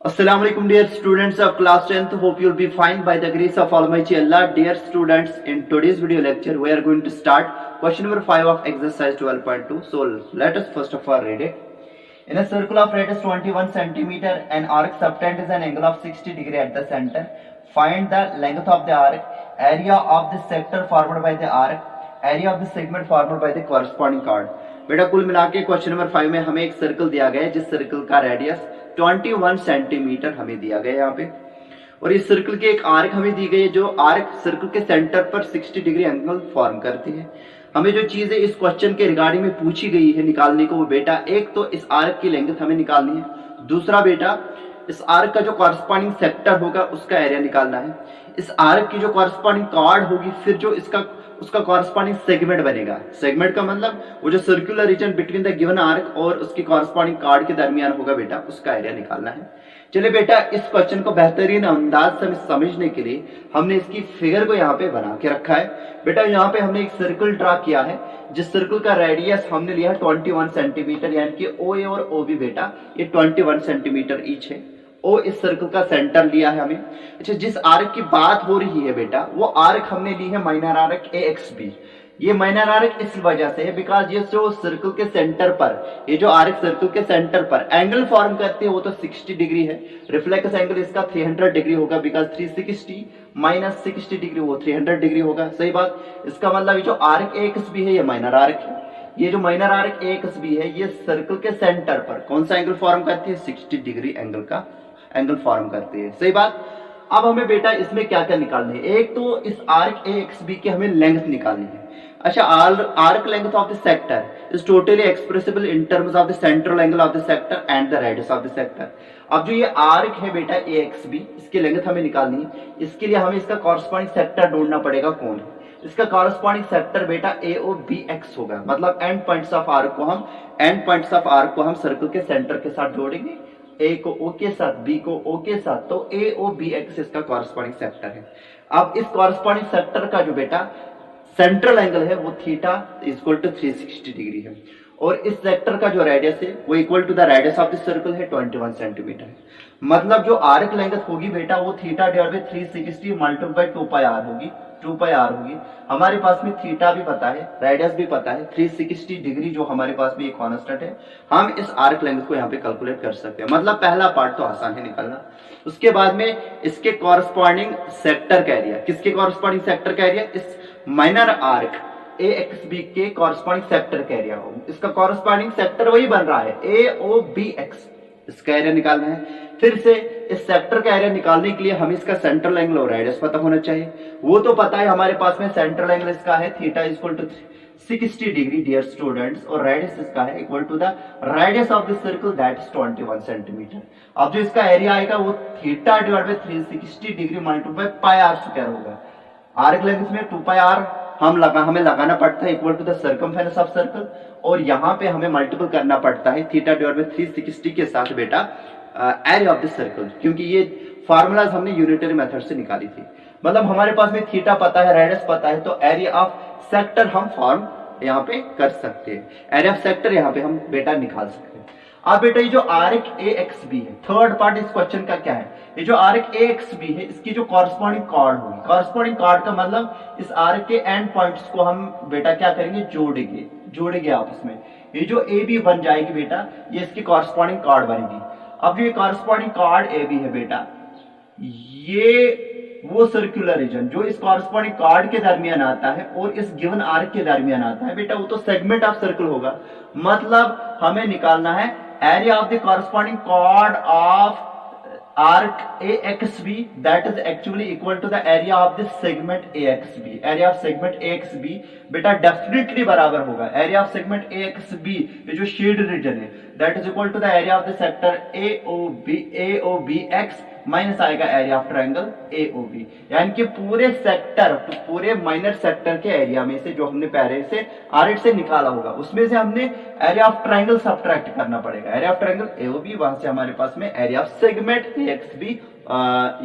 Assalamu alaikum dear students of class 10th. Hope you'll be fine by the grace of Almighty Allah. Dear students, in today's video lecture we are going to start question number 5 of exercise 12.2. So let us first of all read it. In a circle of radius 21 centimeter, an arc subtends an angle of 60 degree at the center. Find the length of the arc, area of the sector formed by the arc, area of the segment formed by the corresponding chord. बेटा कुल मिला के question number 5 में हमें एक circle दिया गया है जिस सर्कल का रेडियस 21 सेंटीमीटर हमें दिया गया है यहाँ पे, और इस सर्कल की एक आर्क हमें दी गई है जो आर्क सर्कल के सेंटर पर 60 डिग्री एंगल फॉर्म करती है। हमें जो चीजें इस क्वेश्चन के रिगार्डिंग में पूछी गई है निकालने को, वो बेटा एक तो इस आर्क की लेंथ हमें निकालनी है, दूसरा बेटा इस आर्क का जो कॉरस्पॉन्डिंग सेक्टर होगा उसका एरिया निकालना है, इस आर्क की जो कॉरस्पॉन्डिंग कॉर्ड होगी फिर जो इसका उसका कॉरस्पॉन्डिंग सेगमेंट बनेगा। सेगमेंट का मतलब वो जो circular region between the given arc और उसकी कॉरस्पॉन्डिंग कॉर्ड के दरमियान होगा बेटा, उसका एरिया निकालना है। चलिए बेटा इस क्वेश्चन को बेहतरीन अंदाज से समझने के लिए हमने इसकी फिगर को यहाँ पे बना के रखा है। बेटा यहाँ पे हमने एक सर्कल ड्रा किया है जिस सर्कल का रेडियस हमने लिया है 21 सेंटीमीटर, यानी कि ओ ए और ओ बी बेटा ये 21 सेंटीमीटर ईच है। ओ इस सर्कल का सेंटर लिया है हमें। अच्छा, जिस आर्क की बात हो रही है बेटा वो आर्क हमने ली है minor arc A X B. ये माइनर आर्क इस वजह से है बिकॉज ये जो सर्कल के सेंटर पर, ये जो आर्क सर्कल के सेंटर पर एंगल फॉर्म करते हैं वो तो 60 डिग्री है। रिफ्लेक्स एंगल इसका 300 डिग्री होगा बिकॉज 360 माइनस 60 डिग्री वो 300 डिग्री होगा। सही बात। इसका मतलब ये जो आर्क ए एक्स बी है ये माइनर आर्क है। ये जो minor arc A X B है ये सर्कल के सेंटर पर कौन सा एंगल फॉर्म करती है? 60 डिग्री एंगल का एंगल फॉर्म करती है। सही बात। अब हमें बेटा इसमें क्या क्या निकालनी है? एक तो इस आर्क ए एक्स बी की हमें लेंथ निकालनी है। अच्छा, arc length of the sector is totally expressible in terms of the central angle of the sector and the radius of the sector. अब जो ये आर्क है बेटा ए एक्स बी, इसकी लेंथ हमें निकालनी है। इसके लिए हमें इसका कॉरस्पॉन्डिंग सेक्टर ढूंढना पड़ेगा कौन है। इसका कॉरस्पॉन्डिंग सेक्टर बेटा ए ओ बी एक्स होगा, मतलब एंड पॉइंट्स ऑफ आर्क को हम सर्कल के सेंटर के साथ जोड़ेंगे। ए को ओ के साथ, बी को ओ के साथ, तो ए ओ बी एक्स इसका कॉरस्पॉन्डिंग सेक्टर है। अब इस कॉरस्पॉन्डिंग सेक्टर का जो बेटा सेंट्रल एंगल है वो थीटा इक्वल टू 360 डिग्री है, और इस सेक्टर का जो रेडियस है वो equal to the radius of the circle है 21 सेंटीमीटर। मतलब जो आर्क लेंथ होगी बेटा वो theta divide by 360 multiply by 2 pi R होगी। 2 पाई आर होगी। हमारे पास में थीटा भी पता है, रेडियस भी पता है, 360 डिग्री जो हमारे पास में एक कांस्टेंट है। हम इस आर्क लेंथ को यहाँ पे कैलकुलेट कर सकते हैं। मतलब पहला पार्ट तो आसान है निकालना। उसके बाद में इसके कॉरस्पॉन्डिंग सेक्टर का एरिया, किसके कॉरस्पॉन्डिंग सेक्टर का एरिया? इस minor arc A X B के कॉरस्पॉन्डिंग सेक्टर का एरिया हो। इसका कॉरस्पॉन्डिंग सेक्टर वही बन रहा है ए ओ बी एक्स, इसका एरिया निकालना है। फिर से इस सेक्टर का एरिया निकालने के लिए हमें इसका सेंट्रल एंगल और रेडियस पता होना चाहिए। वो तो पता है हमारे पास में, सेंट्रल एंगल इसका है theta equal to 60 degree dear students, और रेडियस इसका है equal to the radius of the circle that is 21 centimetre. अब जो इसका एरिया आएगा वो theta divide by 360 degree multiply by pi R square होगा। आर्क लेंथ में 2 पाई आर हमें लगाना पड़ता है equal to the circumference of circle, और यहाँ पे हमें मल्टीपल करना पड़ता है थीटा डिवाइड बाय 360 के साथ बेटा एरिया ऑफ द सर्कल, क्योंकि ये फार्मूलाज हमने यूनिटरी मेथड से निकाली थी। मतलब हमारे पास में थीटा पता है, रेडियस पता है, तो एरिया ऑफ सेक्टर हम फॉर्म यहाँ पे कर सकते हैं। एरिया ऑफ सेक्टर यहाँ पे हम बेटा निकाल सकते हैं। अब बेटा ये जो आर्क ए एक्स बी है, थर्ड पार्ट इस क्वेश्चन का क्या है? ये जो आर्क ए एक्स बी है इसकी जो कॉरस्पॉन्डिंग कॉर्ड होगी, कॉरस्पॉन्डिंग कॉर्ड का मतलब इस आर्क के एंड पॉइंट्स को हम बेटा क्या करेंगे? जोड़ेंगे आपस में। ये जो ए बी बन जाएगी बेटा, ये इसकी कॉरस्पॉन्डिंग कॉर्ड बनेगी। अब ये कॉरस्पॉन्डिंग कॉर्ड ए बी है बेटा, ये वो सर्कुलर रीजन जो इस कॉरस्पॉन्डिंग कॉर्ड के दरमियान आता है और इस गिवन आर्क के दरमियान आता है बेटा, वो तो सेगमेंट ऑफ सर्कल होगा। मतलब हमें निकालना है area of the corresponding chord of arc AXB that is actually equal to the area of this segment AXB. area of segment AXB बेटा डेफिनेटली बराबर होगा area of segment AXB, ये जो शेड रीजन है, that is equal to the area of the sector AOBX minus आएगा area of triangle AOB। यानी कि पूरे सेक्टर, पूरे माइनर सेक्टर के एरिया में से जो हमने पहले से आर्क से निकाला होगा उसमें से हमने एरिया ऑफ ट्रायंगल सब्ट्रैक्ट करना पड़ेगा। एरिया ऑफ ट्रायंगल AOB, वहां से हमारे पास में एरिया ऑफ सेगमेंट AXB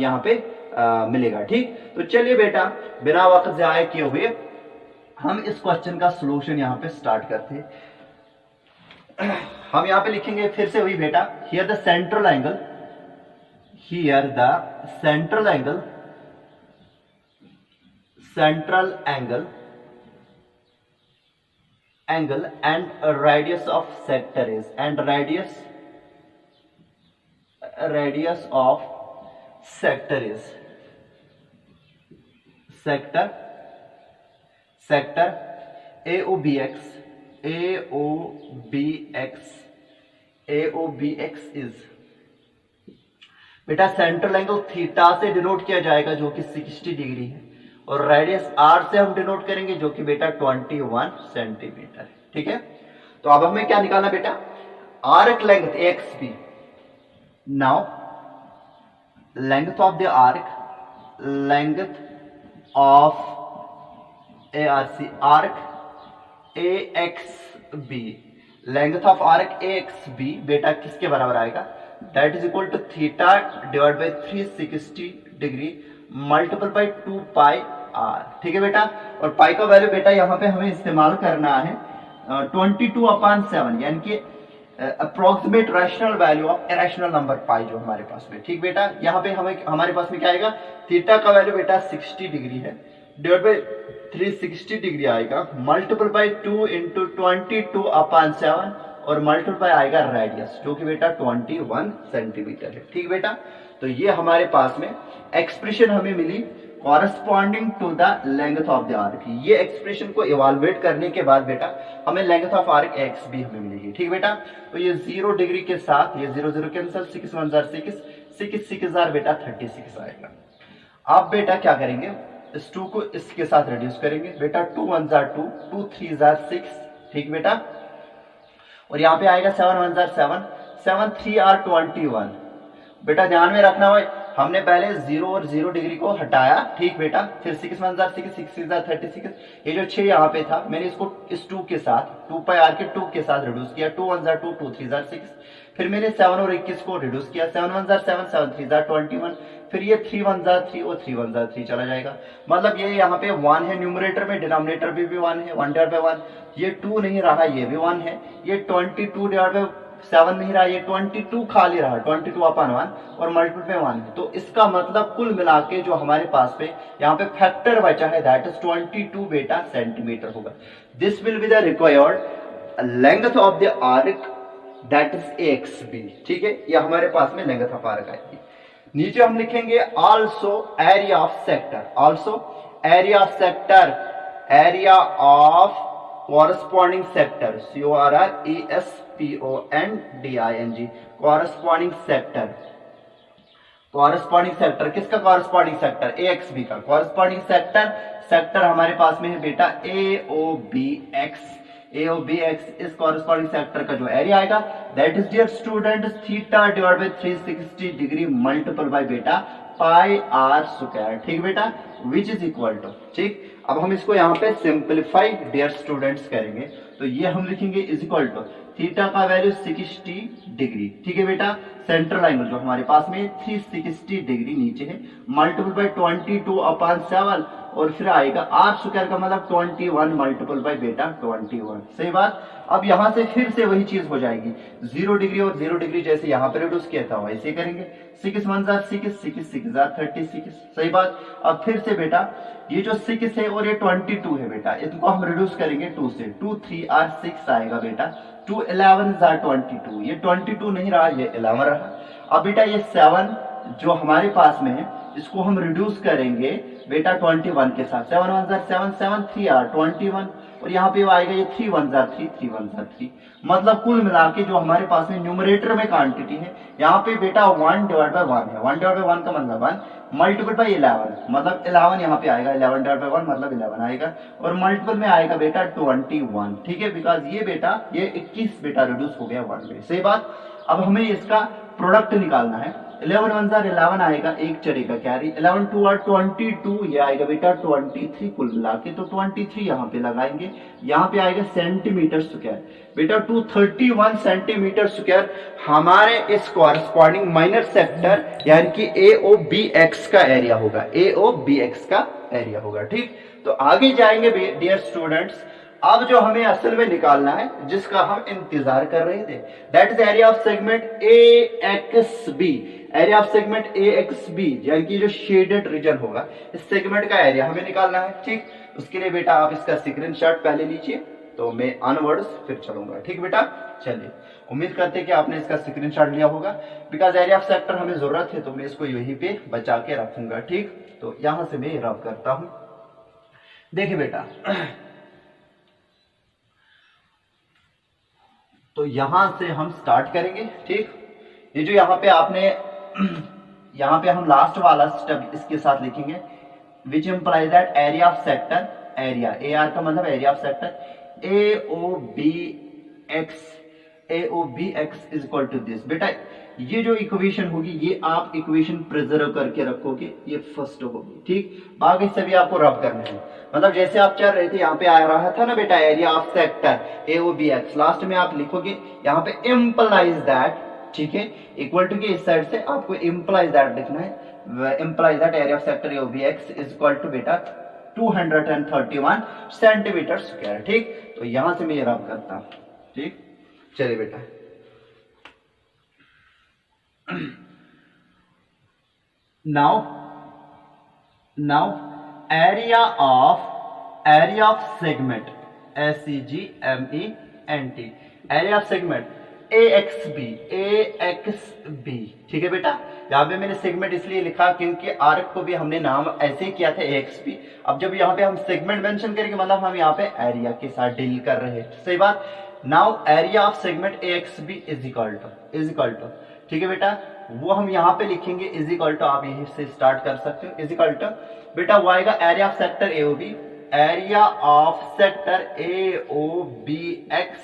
यहाँ पे मिलेगा। ठीक, तो चलिए बेटा बिना वक्त जाया किए हुए हम इस क्वेश्चन का सोल्यूशन यहाँ पे स्टार्ट करते हैं। हम यहाँ पे लिखेंगे फिर से वही बेटा, here the central angle here the central angle and radius of sector is, and radius of sector is sector AOBX is, बेटा सेंट्रल एंगल थीटा से डिनोट किया जाएगा जो कि 60 डिग्री है, और रेडियस आर से हम डिनोट करेंगे जो कि बेटा 21 सेंटीमीटर है। ठीक है, तो अब हमें क्या निकालना बेटा, arc length AXB। Now length of the arc, length of arc AXB, length of arc AXB बेटा किसके बराबर आएगा, that is equal to theta divide by 360 degree multiple by 2 pi R. ठीक है बेटा, और पाई का वैल्यू बेटा यहाँ पे हमें इस्तेमाल करना है 22/7, यानी कि approximate rational value of irrational number पाई जो हमारे पास में। ठीक बेटा, यहाँ पे हमारे पास में क्या आएगा, थीटा का वैल्यू बेटा 60 डिग्री है, डिवाइड बाई 360 डिग्री आएगा, मल्टीपल बाई 2 इंटू 22/7 और मल्टीपल आएगा रेडियस जो कि बेटा 21 सेंटीमीटर है। ठीक बेटा, तो ये हमारे पास में एक्सप्रेशन हमें मिली corresponding to the length of the arc. ये एक्सप्रेशन को इवाल्युएट करने के बाद बेटा हमें लेंथ ऑफ आर्क XB हमें मिलेगी। ठीक बेटा, तो ये 0 डिग्री के साथ ये 0 0 कैंसिल, 6 1 जार 6, 6 जार बेटा 36 आएगा। आप बेटा क्या करेंगे, इस 2 को इसके साथ रिड्यूस करेंगे बेटा, 2 1 जार 2, 2 3 जार 6। ठीक बेटा, और यहाँ पे आएगा 7 1 जार 7, 7 3 आर 21। बेटा ध्यान में रखना भाई, हमने पहले 0 और 0 डिग्री को हटाया। ठीक बेटा, फिर 6 1 जार 6, 6 जार 36, ये जो 6 यहाँ पे था मैंने इसको इस 2 के साथ 2 पाई आर के 2 के साथ रिड्यूस किया, 2 1 जार 2, 2 3 जार 6, फिर मैंने 7 और 21 को रिड्यूस किया, 7 1 जार 7, 7 3 जार 21, फिर ये 3 1 जार 3 और 3 1 जार 3 चला जाएगा। मतलब ये यहाँ पे 1 है न्यूमरेटर में, डिनोमिनेटर भी 1 है, 1 डिवाइड बाई 1, ये 2 नहीं रहा, ये भी 1 है, ये 22 डिवाइड बाई 7 नहीं रहा, ये 22 खाली रहा, 22/1 और मल्टीपल पे 1 है। तो इसका मतलब कुल मिला के जो हमारे पास पे यहाँ पे फैक्टर बचा है दैट इज 22 बेटा सेंटीमीटर होगा। This will be the required length of the arc that is AXB। ठीक है, ये हमारे पास में लेंथ ऑफ आर्क आएगी। नीचे हम लिखेंगे also area of sector, also area of sector, area of corresponding sector, CORRESPONDING, corresponding sector, corresponding sector किसका corresponding sector, AXB का corresponding sector, sector हमारे पास में है बेटा AOBX, AOBX इस corresponding sector का जो एरिया आएगा that is dear students theta divided by 360 degree multiple bye बेटा पाई आर स्क्वायर। ठीक बेटा, विच इज इक्वल टू, ठीक, अब हम इसको यहाँ पे सिंप्लीफाई डियर स्टूडेंट्स करेंगे, तो ये हम लिखेंगे इज इक्वल टू थीटा का वैल्यू 60 डिग्री। ठीक है बेटा, सेंट्रल एंगल जो हमारे पास में 360 डिग्री नीचे है, मल्टीपल बाय 22/7 और फिर आएगा आर स्क्वायर का मतलब 21 मल्टीपल बाय बेटा 21। सही बात। अब यहां से फिर से वही चीज हो जाएगी, 0 डिग्री और 0 डिग्री जैसे यहां पर रिड्यूस किया था वैसे करेंगे, 6 1 जार 6, 6 6 जार 36। सही बात। अब फिर से बेटा ये जो 6 है और ये 22 है बेटा, इनको हम रिड्यूस करेंगे 2 से, 2 3 आर 6 आएगा बेटा, 2 11 जार 22, ये 22 नहीं रहा, ये 11 रहा। अब बेटा ये 7 जो हमारे पास में है इसको हम रिड्यूस करेंगे बेटा 21 के साथ, 7 1 जार 7, 7 3 आर 21 और यहाँ पे आएगा ये 3 1 जार 3, 3 1 जार 3। मतलब कुल मिला के जो हमारे पास में न्यूमरेटर में क्वांटिटी है यहाँ पे बेटा 1 डिवाइड बाय 1 है, 1 डिवाइड बाय 1 का मतलब 1 मल्टीपल बाय 11 मतलब 11 यहाँ पे आएगा, 11 डिवाइड बाय 1 मतलब 11 आएगा और मल्टीपल में आएगा बेटा 21। ठीक है, बिकॉज ये बेटा ये 21 बेटा रिड्यूस हो गया 1 में। सही बात। अब हमें इसका प्रोडक्ट निकालना है, 11 1 जार 11 आएगा, एक चलेगा कैरी, 11 2 आर 22 ये आएगा बेटा 23 कुल मिला के, तो 23 यहाँ पे लगाएंगे, यहाँ पे आएगा सेंटीमीटर स्क्वायर बेटा 231 सेंटीमीटर स्क्वायर हमारे इस कॉरस्पॉन्डिंग माइनर सेक्टर यानी कि AOBX का एरिया होगा, AOBX का एरिया होगा। ठीक, तो आगे जाएंगे डियर स्टूडेंट्स। अब जो हमें असल में निकालना है जिसका हम इंतजार कर रहे थे that is area of segment AXB। Area of segment A X B, यानी कि जो शेडेड रीजन होगा इस सेगमेंट का एरिया हमें निकालना है। ठीक, उसके लिए बेटा आप इसका स्क्रीनशॉट पहले लीजिए, तो मैं अनवर्ड्स फिर चलूंगा। ठीक बेटा, चलिए, उम्मीद करते हैं कि आपने इसका स्क्रीनशॉट लिया होगा। बिकॉज एरिया ऑफ सेक्टर हमें जरूरत है तो मैं इसको यहीं पे बचा के रखूंगा। ठीक, तो यहां से मैं रब करता हूं। देखिए बेटा, तो यहां से हम स्टार्ट करेंगे। ठीक, ये जो यहाँ पे आपने यहाँ पे हम लास्ट वाला स्टेप इसके साथ लिखेंगे, which implies that area of sector, area A R का मतलब area of sector A O B X is equal to this. बेटा ये जो इक्वेशन होगी ये आप इक्वेशन प्रिजर्व करके रखोगे, ये फर्स्ट होगी। ठीक, बाकी सभी आपको रब करने हैं। मतलब जैसे आप चल रहे थे यहाँ पे आ रहा था ना बेटा area of sector A O B X, last में आप लिखोगे यहाँ पे इम्प्लाइज दैट, ठीक है, इक्वल टू के इस साइड से आपको इम्प्लाइज दैट लिखना है, implies that area of sector A O B X is equal to बेटा 231 सेंटीमीटर स्क्वायर। ठीक, तो यहां से मैं ये रब करता हूं। ठीक, चलिए बेटा, now area of segment SEGMENT, area of segment AXB, ठीक है बेटा। यहाँ पे मैंने सेगमेंट इसलिए लिखा क्योंकि आर्क को भी हमने नाम ऐसे ही किया था AXB। अब जब यहाँ पे हम सेगमेंट मेंशन करेंगे मतलब हम यहाँ पे एरिया के साथ डील कर रहे हैं, सही बात। Now area of segment AXB is equal to, ठीक है बेटा, वो हम यहाँ पे लिखेंगे इज इक्वल टू, आप यहीं से स्टार्ट कर सकते हो, इज इक्वल टू बेटा वो आएगा area of sector AOB, area of sector AOBX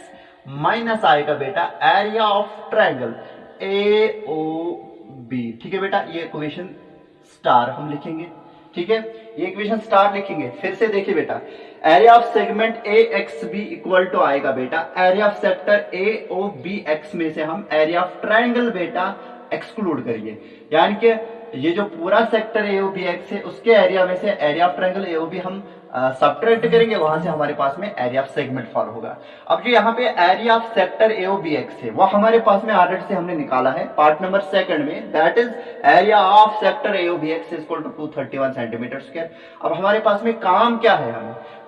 minus आएगा बेटा एरिया ऑफ ट्रायंगल AOB। ठीक है बेटा, ये इक्वेशन स्टार हम लिखेंगे। ठीक है, ये इक्वेशन स्टार लिखेंगे। फिर से देखिए बेटा, area of segment AXB equal to आएगा बेटा एरिया ऑफ सेक्टर AOBX में से हम एरिया ऑफ ट्रायंगल बेटा एक्सक्लूड करिए, यानी कि ये जो पूरा सेक्टर AOBX है उसके एरिया में से एरिया ऑफ ट्रायंगल AOB हम सब्ट्रैक्ट करेंगे, वहां से हमारे पास में एरिया ऑफ सेगमेंट फॉलो होगा। अब जो यहाँ पे एरिया ऑफ सेक्टर AOBX है वो हमारे पास में ऑलरेडी से हमने निकाला है पार्ट नंबर सेकंड में, that is area of sector AOBX is equal to 231 centimetre square. अब हमारे पास में काम क्या है,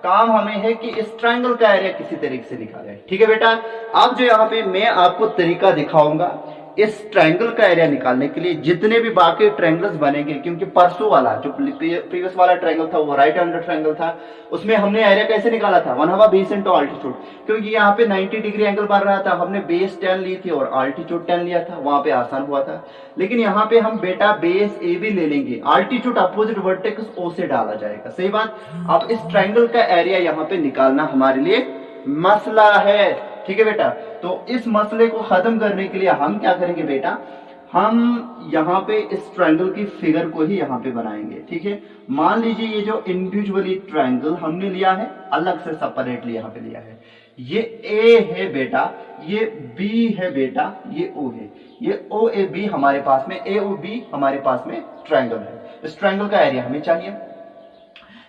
हमें है कि इस ट्रायंगल का एरिया किसी तरीके से निकाले। ठीक है बेटा, अब जो यहाँ पे मैं आपको तरीका दिखाऊंगा इस ट्रायंगल का एरिया निकालने के लिए, जितने भी बाकी ट्रायंगल्स बनेंगे, क्योंकि परसों वाला जो प्रीवियस वाला ट्रायंगल था वो राइट एंगल ट्रायंगल था, उसमें हमने एरिया कैसे निकाला था, 1/2 बेस इंटू अल्टीट्यूड, क्योंकि यहाँ पे 90 डिग्री एंगल बन रहा था, हमने बेस 10 ली थी और अल्टीट्यूड 10 लिया था, वहां पे आसान हुआ था। लेकिन यहाँ पे हम बेटा बेस ए भी ले लेंगे, अल्टीट्यूड अपोजिट वर्टेक्स ओ से डाला जाएगा, सही बात। अब इस ट्रायंगल का एरिया यहाँ पे निकालना हमारे लिए मसला है। ठीक है बेटा, तो इस मसले को खत्म करने के लिए हम क्या करेंगे बेटा, हम यहाँ पे इस ट्रायंगल की फिगर को ही यहाँ पे बनाएंगे। ठीक है, मान लीजिए ये जो इंडिविजुअली ट्रायंगल हमने लिया है, अलग से सेपरेटली यहाँ पे लिया है, ये ए है बेटा, ये बी है बेटा, ये ओ है, ये ओ ए बी हमारे पास में, ए ओ बी हमारे पास में ट्रायंगल है। इस ट्रायंगल का एरिया हमें चाहिए,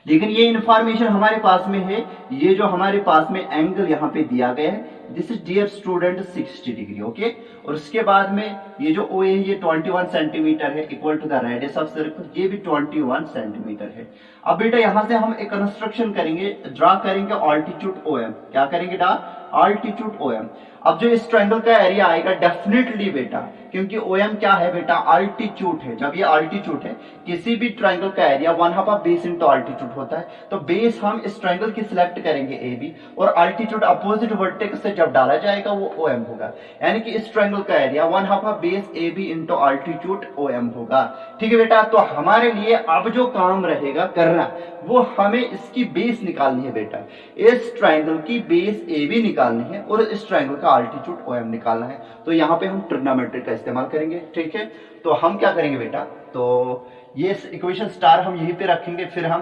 लेकिन ये इंफॉर्मेशन हमारे पास में है, ये जो हमारे पास में एंगल यहाँ पे दिया गया है, this is dear student 60 degree, okay. और उसके बाद में ये जो ओ है ये 21 सेंटीमीटर है, equal to the radius of circle, ये भी 21 सेंटीमीटर है। अब बेटा यहाँ से हम एक कंस्ट्रक्शन करेंगे, ड्रा करेंगे ऑल्टीट्यूड OM, क्या करेंगे ड्रा ऑल्टीट्यूड OM। अब जो इस ट्रायंगल का एरिया आएगा डेफिनेटली बेटा, क्योंकि OM क्या है बेटा, अल्टीट्यूड है, जब ये अल्टीट्यूड है किसी भी ट्रायंगल का एरिया 1/2 बेस इंटू अल्टीट्यूड होता है, तो बेस हम इस ट्रायंगल की सिलेक्ट करेंगे AB, और अल्टीट्यूड अपोजिट वर्टेक्स से जब डाला जाएगा वो OM होगा, यानी कि इस ट्रायंगल का area 1/2 base AB into altitude OM होगा। ठीक है बेटा, तो हमारे लिए अब जो काम रहेगा करना वो हमें इसकी बेस निकालनी है बेटा, इस ट्रायंगल की बेस AB निकालनी है और इस ट्रायंगल का अल्टीट्यूड OM निकालना है। तो यहाँ पे हम ट्रिग्नोमेट्री का इस्तेमाल करेंगे। ठीक है, तो हम क्या करेंगे बेटा, तो ये इक्वेशन स्टार हम यहीं पे रखेंगे, फिर हम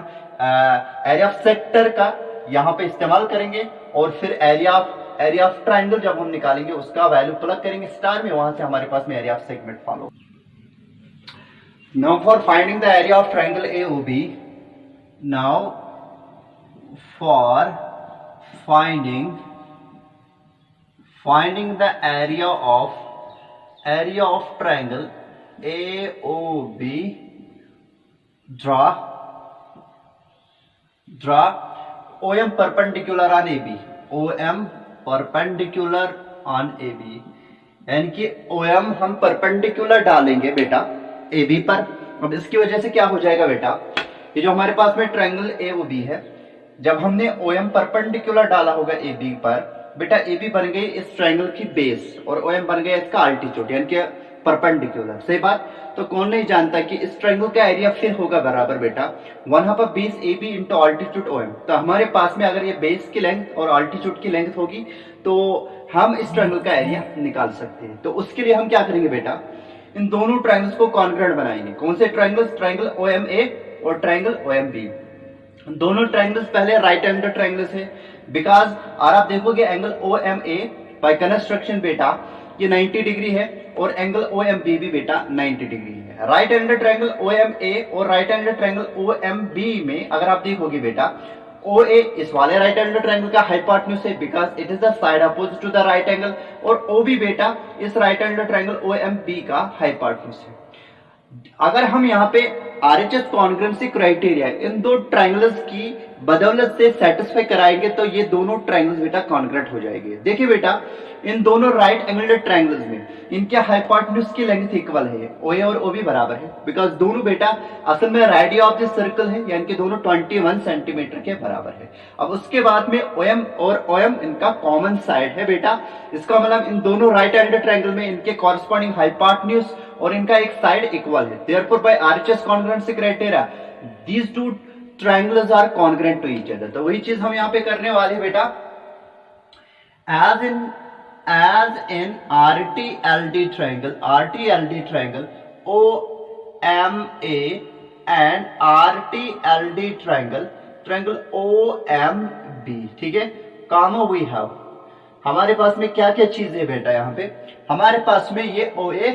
एरिया ऑफ सेक्टर का यहाँ पे इस्तेमाल करेंगे, और फिर एरिया ऑफ ट्रायंगल जब हम निकालेंगे उसका वैल्यू प्लग करेंगे स्टार में, वहां से हमारे पास में area of segment follow. Now for finding the area of triangle AOB, now for finding the area of triangle AOB draw OM perpendicular on AB, OM perpendicular on AB, यानी कि OM हम perpendicular डालेंगे बेटा AB पर। अब इसकी वजह से क्या हो जाएगा बेटा, ये जो हमारे पास में ट्रायंगल AOB है, जब हमने OM परपेंडिकुलर डाला होगा AB पर बेटा, AB बन गई इस ट्रायंगल की बेस और OM बन गया इसका अल्टीट्यूड, यानी कि परपेंडिकुलर। सही बात। तो कौन नहीं जानता कि इस ट्रायंगल का एरिया फिर होगा बराबर बेटा 1/2 base AB into altitude OM। तो हमारे पास में अगर ये बेस की लेंथ और अल्टीट्यूड की लेंथ होगी तो हम इस ट्रायंगल का एरिया निकाल सकते हैं। तो उसके लिए हम क्या करेंगे बेटा, इन दोनों ट्रायंगल्स को कॉन्ग्रुएंट बनाएंगे। कौन से ट्रायंगल्स, ट्रायंगल OMA और ट्रायंगल OMB। दोनों ट्रायंगल्स पहले राइट एंगल ट्रायंगल्स है, बिकॉज और आप देखोगे एंगल OMA बाय कंस्ट्रक्शन बेटा ये 90 डिग्री है और एंगल OMB भी बेटा 90 डिग्री है। राइट एंगल ट्रायंगल OMA और राइट एंगल ट्रायंगल OMB में अगर आप देखोगे बेटा, OA इस वाले राइट एंगल ट्रायंगल का हाइपोटेन्यूज है because it is the side opposite to the right angle, और OB बेटा इस राइट एंगल ट्रायंगल OMB का हाइपोटेन्यूज है। अगर हम यहाँ पे RHS कॉन्ग्रुएंसी क्राइटेरिया इन दो ट्रायंगल्स की बदौलत से सेटिस्फाई कराएंगे तो ये दोनों ट्रायंगल्स बेटा कॉन्ग्रुएंट हो जाएंगे। देखिए बेटा, इन दोनों राइट एंगल ट्रायंगल्स में इनके हाइपोटेन्यूज की लेंथ इक्वल है, OA और OB बराबर है, बिकॉज दोनों बेटा असल में रेडियस ऑफ दिस सर्कल है, यानी कि दोनों 21 सेंटीमीटर के बराबर है। अब उसके बाद में OM और OM इनका कॉमन साइड है बेटा, इसका मतलब इन दोनों राइट एंगल ट्रायंगल में इनके कॉरस्पॉन्डिंग हाइपोटेन्यूज और इनका एक साइड इक्वल है। Therefore by RHS congruency criteria these two triangles are congruent to each other. तो वही चीज हम यहाँ पे करने वाले हैं बेटा, as in RTLD triangle OMA and RTLD triangle OMB। ठीक है, comma we have, हमारे पास में क्या क्या चीज है बेटा, यहाँ पे हमारे पास में ये OA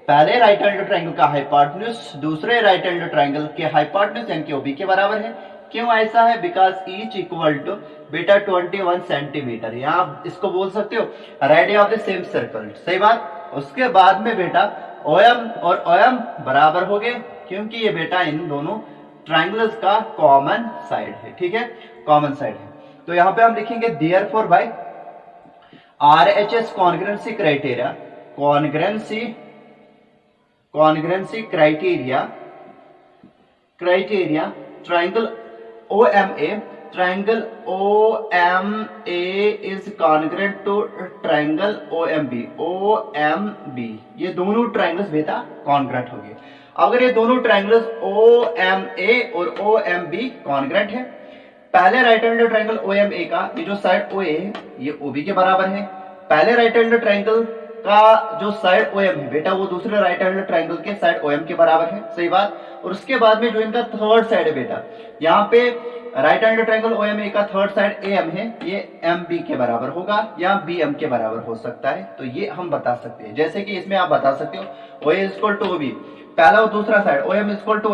पहले राइट एंगल ट्रायंगल का हाइपोटेन्यूज दूसरे राइट एंगल ट्रायंगल के हाइपोटेन्यूज यानी कि OB के बराबर है। क्यों ऐसा है, बिकॉज ईच इक्वल टू बेटा 21 सेंटीमीटर, यहाँ इसको बोल सकते हो radius of the same circle. सही बात। उसके बाद में बेटा OM और OM बराबर हो गए क्योंकि ये बेटा इन दोनों ट्रायंगल्स का कॉमन साइड है। ठीक है, कॉमन साइड है। तो यहाँ पे हम लिखेंगे therefore by RHS congruency criteria triangle OMA is congruent to triangle OMB ये दोनों ट्रायंगल्स बेटा कॉन्ग्रुएंट हो गए। अगर ये दोनों ट्रायंगल्स OMA और OMB कॉन्ग्रुएंट है, पहले राइट एंगल ट्रायंगल OMA का ये जो साइड OA है ये OB के बराबर है, पहले राइट एंगल ट्रायंगल का जो साइड OM है बेटा वो दूसरे राइट एंगल ट्रायंगल के साइड OM के बराबर है। सही बात। और उसके बाद में जो इनका थर्ड साइड है बेटा, यहाँ पे राइट एंगल ट्रायंगल OMA का थर्ड साइड AM है, ये MB के बराबर होगा या BM के बराबर हो सकता है। तो ये हम बता सकते हैं, जैसे कि इसमें आप बता सकते हो OA इक्वल टू OB, पहला और दूसरा side OM equal to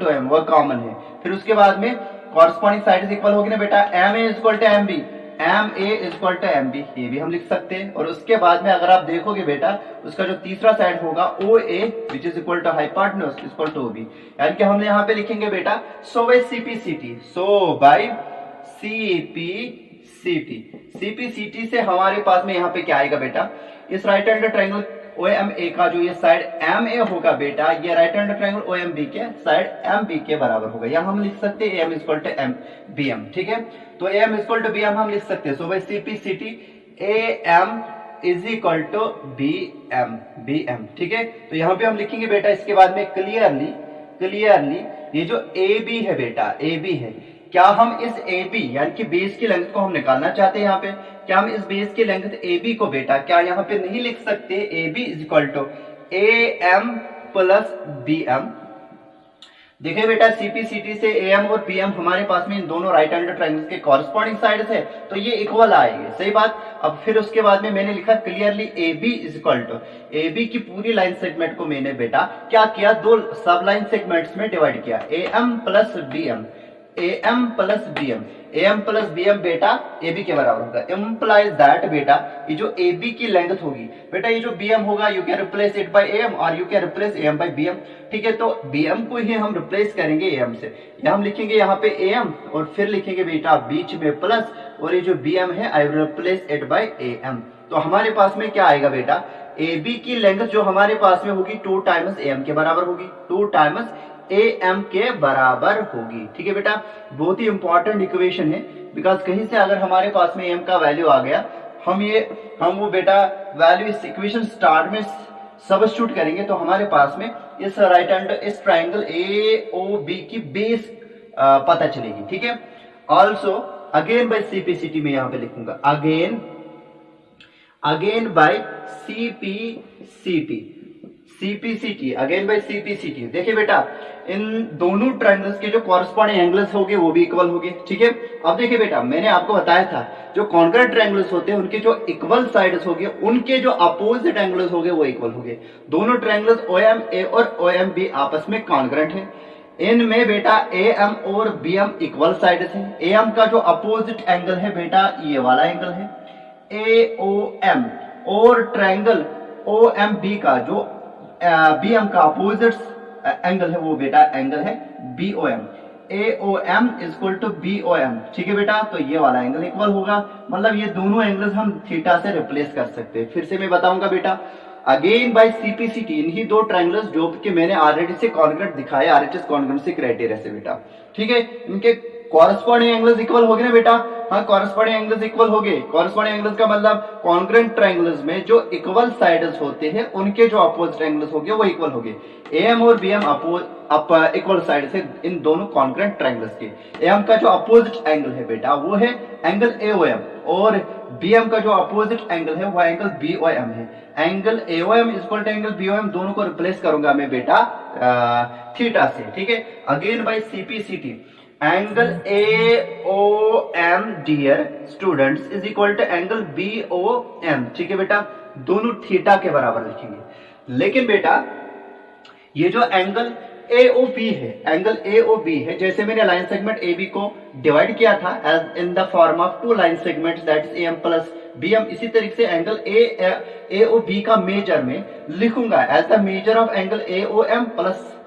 OM वो कॉमन है। फिर उसके बाद में कॉरस्पॉन्डिंग साइड इक्वल होगी ना बेटा, MA equal to MB, MA equal to MB, ये भी हम लिख सकते हैं। और उसके बाद में अगर आप देखोगे बेटा उसका जो तीसरा साइड होगा OA which is equal to hypotenuse equal to OB, यानी कि हमने यहाँ पे लिखेंगे बेटा सो बाय CPCT से हमारे पास में यहाँ पे क्या आएगा बेटा, इस राइट एंगल ट्रायंगल OMA का जो ये साइड MA होगा बेटा, ये राइट एंगल ट्रायंगल OMB के साइड MB के बराबर होगा। यहाँ हम लिख सकते हैं AM इक्वल टू BM। ठीक है, तो AM इक्वल टू BM हम लिख सकते हैं। So by CPCT AM is equal to BM। ठीक है, तो यहाँ पे हम लिखेंगे बेटा इसके बाद में क्लियरली ये जो AB है बेटा, AB है, क्या हम इस AB यानी कि बेस की लेंथ को हम निकालना चाहते हैं यहाँ पे, क्या हम इस बेस की लेंथ AB को बेटा क्या यहाँ पे नहीं लिख सकते AB is equal to AM plus BM। देखिए बेटा CPCT से AM और BM हमारे पास में इन दोनों राइट एंगल ट्रायंगल्स के कॉरस्पॉन्डिंग साइड्स है, तो ये इक्वल आएंगे। सही बात। अब फिर उसके बाद में मैंने लिखा clearly AB is equal to, AB की पूरी लाइन सेगमेंट को मैंने बेटा क्या किया, दो सब लाइन सेगमेंट्स में डिवाइड किया, AM plus BM। AM plus BM बेटा AB के बराबर होगा। इम्प्लाइज दैट बेटा ये जो AB की लेंथ होगी बेटा, ये जो BM होगा you can replace it by AM और you can replace AM by BM। ठीक है, तो BM को ही हम रिप्लेस करेंगे AM से। यहाँ हम लिखेंगे यहाँ पे AM और फिर लिखेंगे बेटा बीच में प्लस, और ये जो BM है I will replace it by AM। तो हमारे पास में क्या आएगा बेटा, AB की लेंथ जो हमारे पास में होगी 2 टाइम्स AM के बराबर होगी, 2 टाइम्स AM के बराबर होगी। ठीक है बेटा, बहुत ही इंपॉर्टेंट इक्वेशन है, बिकॉज कहीं से अगर हमारे पास में AM का वैल्यू आ गया, हम वो बेटा वैल्यू इस इक्वेशन स्टार्ट में सब्स्टिट्यूट करेंगे तो हमारे पास में इस राइट हैंड इस ट्राइंगल AOB की बेस पता चलेगी। ठीक है, ऑल्सो अगेन बाय CPCT में यहां पे लिखूंगा again by CPCT again by CPCT। देखिए बेटा, इन दोनों ट्रायंगल्स के जो कॉरस्पॉन्डिंग एंगल्स होंगे वो भी इक्वल होंगे। ठीक है, अब देखिए बेटा, मैंने आपको बताया था जो कॉन्ग्रुएंट ट्रायंगल्स होते हैं उनके जो इक्वल साइड्स होंगे उनके जो अपोजिट एंगल्स होंगे वो इक्वल होंगे। दोनों ट्रायंगल्स OMA और OMB आपस में कॉन्ग्रुएंट हैं। इनमें बेटा AM और BM इक्वल साइड्स हैं। AM का जो अपोजिट एंगल है बेटा ये वाला एंगल है AOM, और ट्रायंगल OMB का जो BM का अपोजिट एंगल है वो बेटा एंगल है BOM। AOM is equal to BOM। ठीक है बेटा, तो ये वाला एंगल इक्वल होगा, मतलब ये दोनों एंगल्स हम थीटा से रिप्लेस कर सकते हैं। फिर से मैं बताऊंगा बेटा, अगेन बाय CPCT इन्हीं दो ट्रायंगल्स जो कि मैंने ऑलरेडी से कॉन्ग्रुएंट दिखाए RHS कॉन्ग्रुएंसी क्राइटेरिया से बेटा। ठीक है, इनके कॉरस्पॉन्डिंग एंगल्स इक्वल हो गए ना बेटा, हाँ कॉरस्पॉन्डिंग एंगल्स इक्वल हो गए। कॉरस्पॉन्डिंग एंगल्स का मतलब कॉन्ग्रुएंट ट्रायंगल्स में जो इक्वल साइड्स होते हैं उनके जो अपोजिट एंगल्स होंगे वो इक्वल होंगे। AM और BM इक्वल साइड्स है इन दोनों कॉन्ग्रुएंट ट्रायंगल्स के। AM का जो अपोजिट एंगल है बेटा वो है एंगल AOM, और BM का जो अपोजिट एंगल है वो एंगल BOM है। Angle AOM is equal to angle BOM, दोनों को रिप्लेस करूंगा मैं बेटा थीटा से। ठीक है, again by CPCT angle AOM dear students is equal to angle BOM। ठीक है बेटा, दोनों थीटा के बराबर लिखेंगे। लेकिन बेटा ये जो एंगल AOB है, जैसे मैंने लाइन सेगमेंट AB को डिवाइड किया था as in the form of 2 line segments that is AM plus BM, इसी तरीके से एंगल AOB का मेजर में लिखूंगा as the measure of angle AOM plus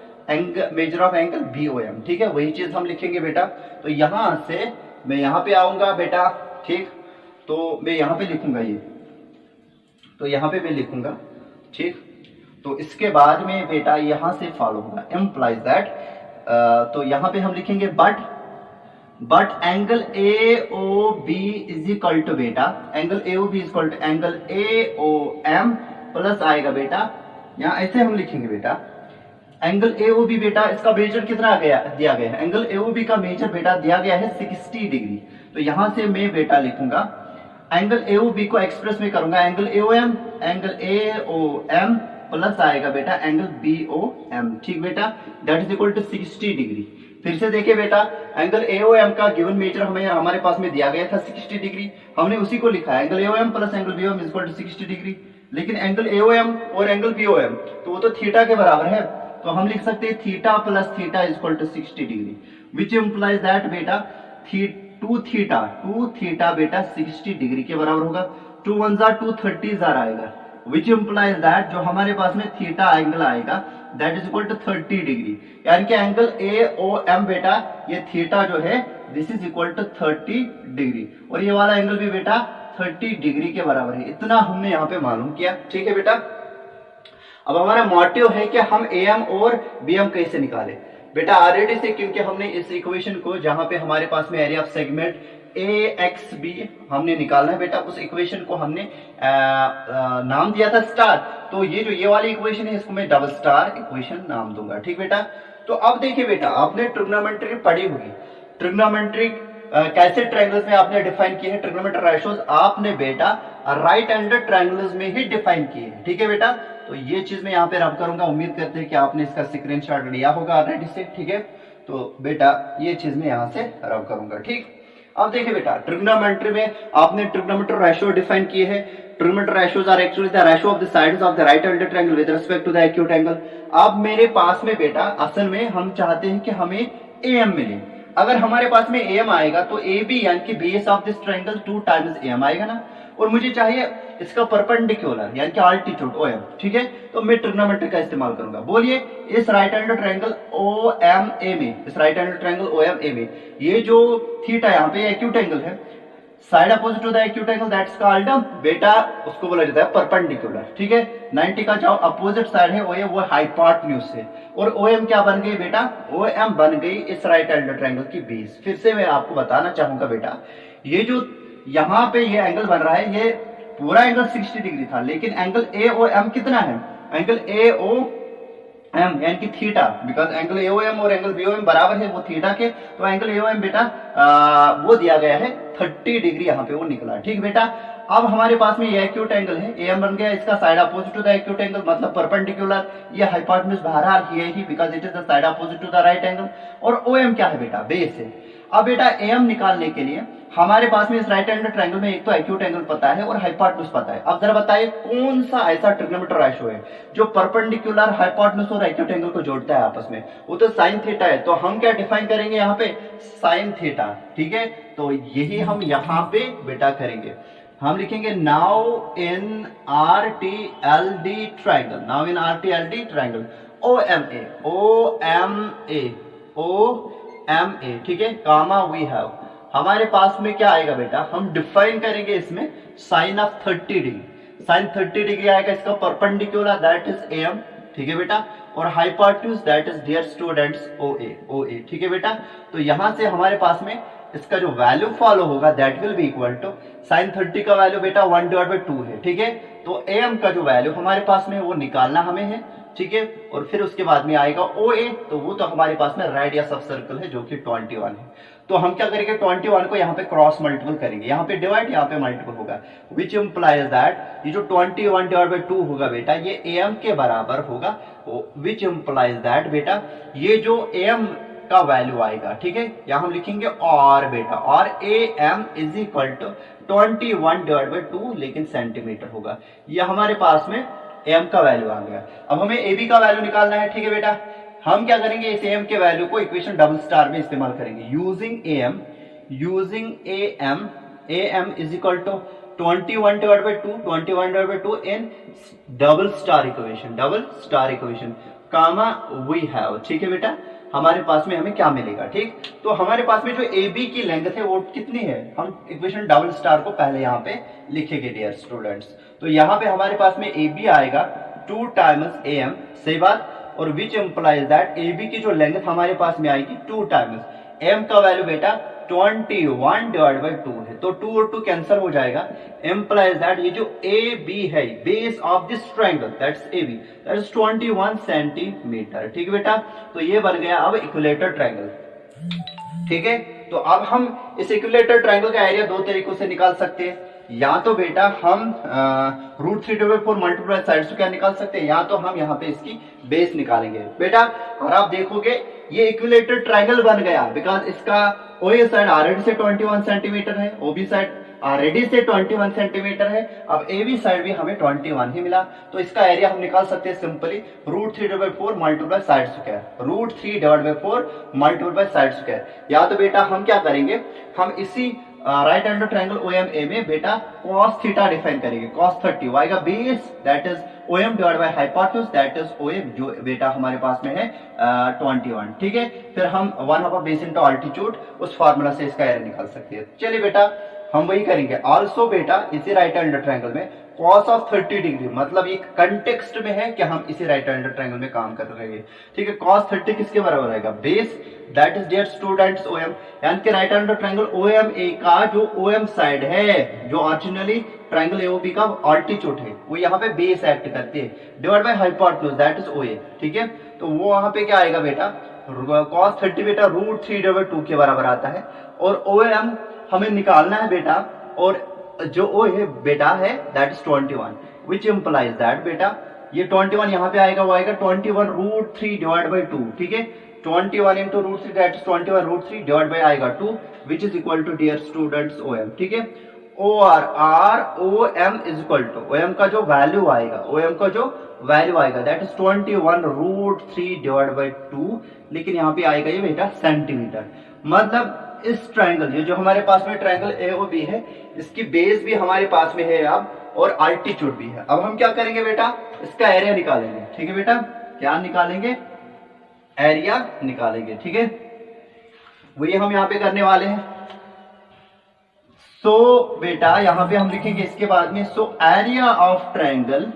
measure of angle BOM। ठीक है, वही चीज हम लिखेंगे बेटा। तो यहां से मैं यहां पे आऊंगा बेटा, ठीक, तो मैं यहां पे लिखूंगा ये, तो यहां पे मैं लिखूंगा, ठीक, तो इसके बाद में बेटा यहां से फॉलो होगा इम्प्लाइज दैट, तो यहां पे हम लिखेंगे but angle AOB is equal to बेटा angle AOB is equal to angle AOM plus आएगा बेटा, यहां ऐसे हम लिखेंगे बेटा एंगल AOB बेटा इसका मेजर कितना आ गया दिया गया है, एंगल AOB का मेजर बेटा दिया गया है 60 डिग्री। तो यहां से मैं बेटा लिखूंगा एंगल AOB को एक्सप्रेस में करूंगा एंगल AOM प्लस आएगा बेटा एंगल BOM। ठीक बेटा, that is equal to 60 degree. फिर से देखिए बेटा, एंगल AOM का गिवन मेजर हमारे पास में दिया गया था 60 डिग्री, हमने उसी को लिखा है angle AOM plus angle BOM is equal to 60 degree. लेकिन एंगल AOM और एंगल BOM तो वो तो थीटा के बराबर है, तो हम लिख सकते हैं theta plus theta is equal to 60 degree, which implies that बेटा टू थीटा बेटा 60 डिग्री के बराबर होगा। 2 1 जा 230 आएगा, विच इंप्लाइज दैट जो हमारे पास में थीटा एंगल आएगा that is equal to 30 degree, यानी कि एंगल AOM बेटा ये थीटा जो है this is equal to 30 degree, और ये वाला एंगल भी बेटा 30 डिग्री के बराबर है। इतना हमने यहाँ पे मालूम किया। ठीक है बेटा, अब हमारा मोटिव है कि हम AM और BM कैसे निकाले बेटा ऑलरेडी से, क्योंकि हमने इस इक्वेशन को जहां पे हमारे पास में एरिया ऑफ सेगमेंट AXB हमने निकालना है बेटा, उस इक्वेशन को हमने नाम दिया था स्टार। तो ये वाली इक्वेशन है इसको मैं डबल स्टार इक्वेशन नाम दूंगा। ठीक बेटा, तो अब देखिए बेटा आपने ट्रिग्नोमेट्री पढ़ी होगी, ट्रिग्नोमेट्री कैसे ट्रायंगल्स में आपने डिफाइन किए हैं, ट्रिग्नोमेट्री रेशियोज आपने बेटा राइट हैंडेड ट्रायंगल्स में ही डिफाइन किए हैं। ठीक है बेटा, तो ये चीज मैं यहाँ पे रब करूंगा, उम्मीद करते हैं कि आपने इसका स्क्रीनशॉट लिया होगा ऑलरेडी से। ठीक है, तो बेटा ये चीज मैं यहाँ से रब करूंगा। ठीक, अब देखिए बेटा ट्रिग्नोमेट्री में आपने ट्रिग्नोमेट्री रेशियो डिफाइन किए हैं। Trigonometry ratios are actually the ratio of the sides of the right handed triangle with respect to the acute angle. अब मेरे पास में बेटा असल में हम चाहते हैं कि हमें AM मिले, अगर हमारे पास में एम आएगा तो ए बी यानी कि base of this triangle 2 times M आएगा ना, और मुझे चाहिए इसका परपेंडिकुलर यानी कि अल्टीट्यूड ओ एम। ठीक है, तो मैं ट्रिग्नोमेट्री का इस्तेमाल करूंगा। बोलिए इस right handed triangle O M A में, इस right handed triangle O M A में ये जो थीटा यहाँ पे एक्यूट एंगल है, side opposite to the acute angle that's called बेटा, उसको बोला जाता है परपेंडिकुलर। ठीक है, 90 का जो अपोजिट साइड है वो हाइपोटेन्यूज है, और ओ एम क्या बन गई बेटा, ओ एम बन गई इस राइट हैंडेड ट्रायंगल की बेस। फिर से मैं आपको बताना चाहूंगा बेटा, ये जो यहाँ पे ये एंगल बन रहा है, ये पूरा एंगल 60 डिग्री था, लेकिन एंगल ए ओ एम कितना है, एंगल ए ओ एम यानी कि theta, because angle A O M और एंगल बी ओ एम बराबर है वो थीटा के, तो एंगल ए ओ एम बेटा वो दिया गया है 30 डिग्री, यहाँ पे वो निकला। ठीक बेटा, अब हमारे पास में ये एक्यूट एंगल है, ए एम बन गया इसका side opposite to the acute angle, मतलब परपेंडिकुलर, ये हाइपोटेन्यूज बाहर ही because it is the side opposite to the right angle, और ओ एम क्या है बेटा, बेस है। अब बेटा ए एम निकालने के लिए हमारे पास में इस राइट हैंडेड ट्रायंगल में एक तो एक्यूट एंगल पता है और हाइपोटेन्यूज पता है। अब जरा बताइए कौन सा ऐसा ट्रिग्नोमेट्री रेशियो है जो परपेंडिकुलर, हाइपोटेन्यूज और एक्यूट एंगल को जोड़ता है आपस में, वो तो साइन थीटा है। तो हम क्या डिफाइन करेंगे यहाँ पे, साइन थीटा। ठीक है, तो यही हम यहाँ पे बेटा करेंगे, हम लिखेंगे now in R T L D triangle, now in R T L D triangle O M A, O M A, O M A. ठीक है, कामा वी हैव, हमारे पास में क्या आएगा बेटा, हम डिफाइन करेंगे इसमें sine of 30 degree, sine 30 degree आएगा इसका perpendicular that is A M. ठीक है बेटा, और hypotenuse that is dear students O A, O A. ठीक है बेटा, तो यहां से हमारे पास में इसका जो वैल्यू फॉलो होगा that will be equal to sine 30 का वैल्यू बेटा 1/2 है। ठीक है, तो ए एम का जो वैल्यू हमारे पास में वो निकालना हमें है। ठीक है, और फिर उसके बाद में आएगा ओ ए, तो वो तो हमारे पास में रेडियस ऑफ सर्कल है जो कि 21 है। तो हम क्या करेंगे, 21 को यहाँ पे क्रॉस मल्टीपल करेंगे, यहाँ पे डिवाइड, यहाँ पे मल्टीपल होगा, विच इम्प्लाइज दैट ये जो 21/2 होगा बेटा ये ए एम के बराबर होगा, विच इम्प्लाइज दैट बेटा ये जो ए एम का वैल्यू आएगा। ठीक है, यहाँ हम लिखेंगे और बेटा, और A M is equal to 21/2 लेकिन सेंटीमीटर होगा, ये हमारे पास में एम का वैल्यू आ गया। अब हमें ए बी का वैल्यू निकालना है। ठीक है बेटा, हम क्या करेंगे, इस एम के वैल्यू को इक्वेशन डबल स्टार में इस्तेमाल करेंगे, using A M, using A M is equal to 21/2 in double star equation, comma we have. ठीक है बेटा, हमारे पास में हमें क्या मिलेगा। ठीक, तो हमारे पास में जो ए बी की लेंथ है वो कितनी है, हम इक्वेशन डबल स्टार को पहले यहाँ पे लिखेंगे डियर स्टूडेंट्स। तो यहाँ पे हमारे पास में ए बी आएगा 2 टाइम्स ए एम, सही बात, और which implies that A B की जो लेंथ हमारे पास में आएगी 2 टाइम्स एम का वैल्यू बेटा 21/2 है, तो 2 और 2 कैंसिल हो जाएगा, एम्प्लाइज दैट ये जो ए बी है base of this triangle that's A B that is 21 centimetre. ठीक है बेटा, तो ये बन गया अब इक्विलेटर ट्रायंगल। ठीक है, तो अब हम इस इक्विलेटर ट्रायंगल का एरिया दो तरीकों से निकाल सकते हैं, या तो बेटा हम √3/4 मल्टीप्लाई साइड से क्या निकाल सकते हैं, या तो हम यहाँ पे इसकी बेस निकालेंगे बेटा। और आप देखोगे ये इक्विलेटर ट्रायंगल बन गया बिकॉज इसका ओ ए साइड ऑलरेडी से 21 सेंटीमीटर है, ओ बी साइड ऑलरेडी से 21 सेंटीमीटर है, अब ए बी साइड भी हमें 21 ही मिला, तो इसका एरिया हम निकाल सकते हैं simply √3/4 multiply side square, √3/4 multiply side square. या तो बेटा हम क्या करेंगे, हम इसी right handed triangle O M A में बेटा cos थीटा डिफाइन करेंगे, cos 30 वो आएगा base that is O M divide by hypotenuse that is O M, जो बेटा हमारे पास में है 21। ठीक है, फिर हम 1/2 बेस इंटू अल्टीट्यूड उस फार्मूला से इसका एरिया निकाल सकते हैं। चलिए बेटा हम वही करेंगे। ऑल्सो बेटा इसी राइट हैंडेड ट्रायंगल में cos ऑफ 30 डिग्री, मतलब ये कंटेक्स्ट में है कि हम इसी राइट हैंडेड ट्रायंगल में काम कर रहे हैं। ठीक है, cos 30 किसके बराबर आएगा, base that is dear students O M, यानी कि right handed triangle O M A का जो ओ एम साइड है, जो originally triangle A O B का अल्टीट्यूड है, वो यहाँ पे बेस एक्ट करती है, divide by hypotenuse that is O A. ठीक है, तो वो वहां पे क्या आएगा बेटा, cos 30 बेटा √3/2 के बराबर आता है, और ओ एम हमें निकालना है बेटा, और जो ओ है बेटा है that is 21, which implies that बेटा ये 21 यहाँ पे आएगा, वो आएगा 21 √3/2। ठीक है, 21 into √3 that is 21 √3 divide by आएगा 2 which is equal to dear students O M. ठीक है, O R O M is equal to, O M का जो वैल्यू आएगा, ओ एम का जो वैल्यू आएगा दैट इज 21√3 डिवाइड बाई 2, लेकिन यहाँ पे आएगा ये बेटा सेंटीमीटर। मतलब इस ट्रायंगल, ये जो हमारे पास में ट्रायंगल एओबी है, इसकी बेस भी हमारे पास में है अब और अल्टीट्यूड भी है। अब हम क्या करेंगे बेटा, इसका एरिया निकालेंगे। ठीक है बेटा, क्या निकालेंगे, एरिया निकालेंगे। ठीक है, वही हम यहाँ पे करने वाले हैं। सो बेटा यहाँ पे हम लिखेंगे इसके बाद में, so area of triangle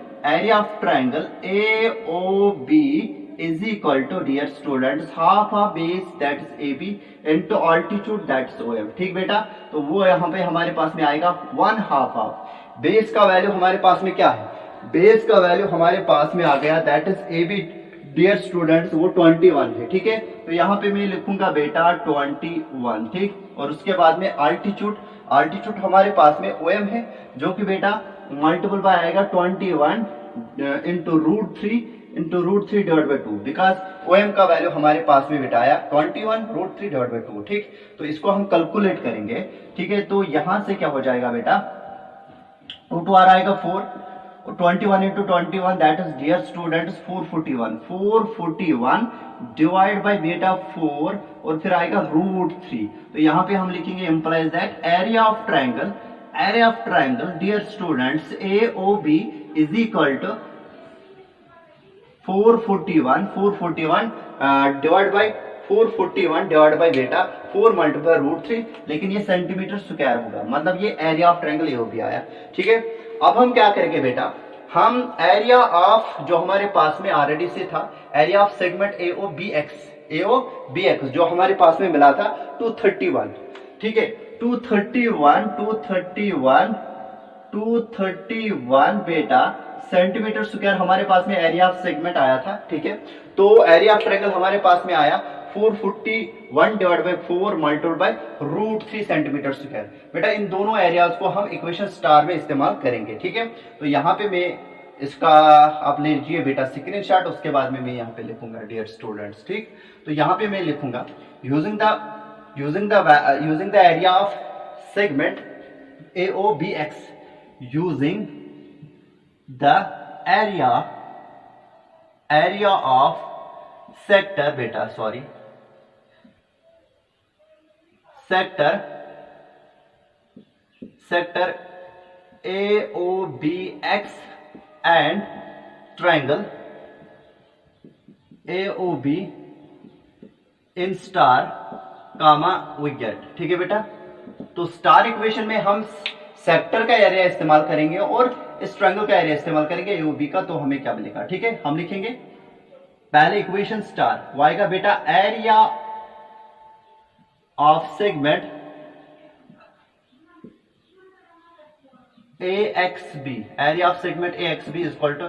A O B is equal to dear students half of base that is A B into altitude that is O M. ठीक बेटा, तो वो यहाँ पे हमारे पास में आएगा 1/2 ऑफ बेस का वैल्यू हमारे पास में क्या है, बेस का वैल्यू हमारे पास में आ गया that is A B dear students, वो 21 है। ठीक है, तो यहाँ पे मैं लिखूंगा बेटा 21। ठीक, और उसके बाद में अल्टीट्यूड हमारे पास में ओएम है, जो कि बेटा मल्टीपल बाय आएगा 21 into √3 divide by 2, because O M का वैल्यू हमारे पास में बेटा आया 21√3 डिवाइड बाई 2। ठीक, तो इसको हम कैलकुलेट करेंगे। ठीक है, तो यहां से क्या हो जाएगा बेटा, 2 आ आएगा 4, 21 into 21 that is dear students 441 divide by बेटा 4 और फिर आएगा √3। तो यहाँ पे हम लिखेंगे implies that area of triangle dear students A O B is equal to 441 divide by बेटा 4 मल्टीप्लाई √3, लेकिन ये सेंटीमीटर स्क्वायर होगा, मतलब ये एरिया ऑफ ट्रायंगल एओबी आया। ठीक है, अब हम क्या करेंगे बेटा, हम एरिया ऑफ जो हमारे पास में ऑलरेडी से था, एरिया ऑफ सेगमेंट एओबीएक्स जो हमारे पास में मिला था 231। ठीक है, 231 बेटा सेंटीमीटर स्क्वायर हमारे पास में एरिया ऑफ सेगमेंट आया था। ठीक है, तो एरिया ऑफ ट्रायंगल हमारे पास में आया 441 divide by 4 multiply by √3 centimetre square. बेटा इन दोनों एरियाज को हम इक्वेशन स्टार में इस्तेमाल करेंगे। ठीक है, तो यहाँ पे मैं इसका आप ले लीजिए बेटा स्क्रीनशॉट, उसके बाद में मैं यहाँ पे लिखूंगा डियर स्टूडेंट्स। ठीक, तो यहाँ पे मैं लिखूंगा using the area of segment AOBX using the area of sector बेटा sector AOBX and triangle AOB in star comma we get. ठीक है बेटा, तो स्टार इक्वेशन में हम सेक्टर का एरिया इस्तेमाल करेंगे और इस ट्रायंगल का एरिया इस्तेमाल करेंगे AOB का, तो हमें क्या मिलेगा। ठीक है, हम लिखेंगे पहले इक्वेशन स्टार, वो आएगा बेटा area of segment AXB, area of segment AXB is equal to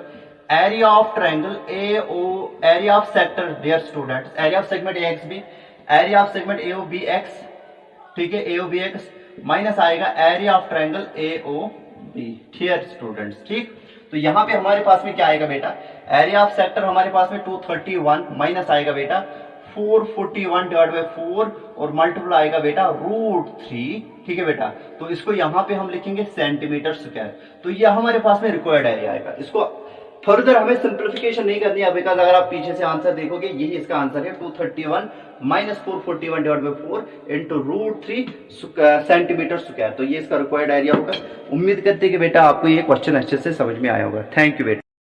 area of triangle area of sector dear students, area of segment AXB, area of segment AOBX। ठीक है, AOBX माइनस आएगा area of triangle AOB dear students. ठीक, तो यहां पे हमारे पास में क्या आएगा बेटा, एरिया ऑफ सेक्टर हमारे पास में 231 माइनस आएगा बेटा 441 डिवाइड बाई 4 और मल्टीप्लाई आएगा बेटा √3। ठीक है बेटा, तो इसको यहां पे हम लिखेंगे सेंटीमीटर स्क्वायर। तो ये हमारे पास में रिक्वायर्ड एरिया आएगा। इसको फर्दर हमें सिंप्लीफिकेशन नहीं करनी है, बिकॉज अगर आप पीछे से आंसर देखोगे यही इसका आंसर है 231 minus 441 divide by 4 into √3 centimetre square. तो ये इसका रिक्वायर्ड एरिया होगा। उम्मीद करते हैं कि बेटा आपको ये क्वेश्चन अच्छे से समझ में आया होगा। थैंक यू बेटा।